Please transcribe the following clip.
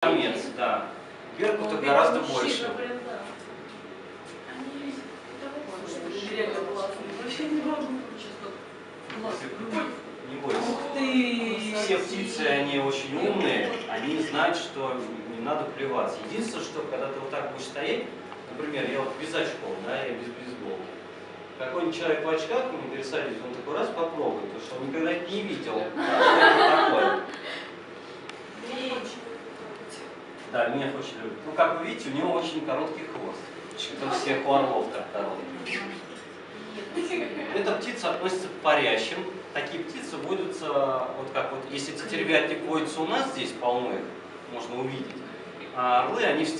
Самец, да. Беркута гораздо больше. Не бойся. Ух ты! Все птицы, они очень умные, они знают, что не надо плеваться. Единственное, что когда ты вот так будешь стоять, например, я вот без очков, да, я без бейсболки. Какой-нибудь человек в очках, ему пересадить, он такой раз попробует, потому что он никогда это не видел. Да, меня очень любит. Ну, как вы видите, у него очень короткий хвост. Это всех у орлов так короткий. Эта птица относится к парящим. Такие птицы водятся, вот как вот, если тетеревятник водится у нас здесь, полно их, можно увидеть. А орлы, они в степи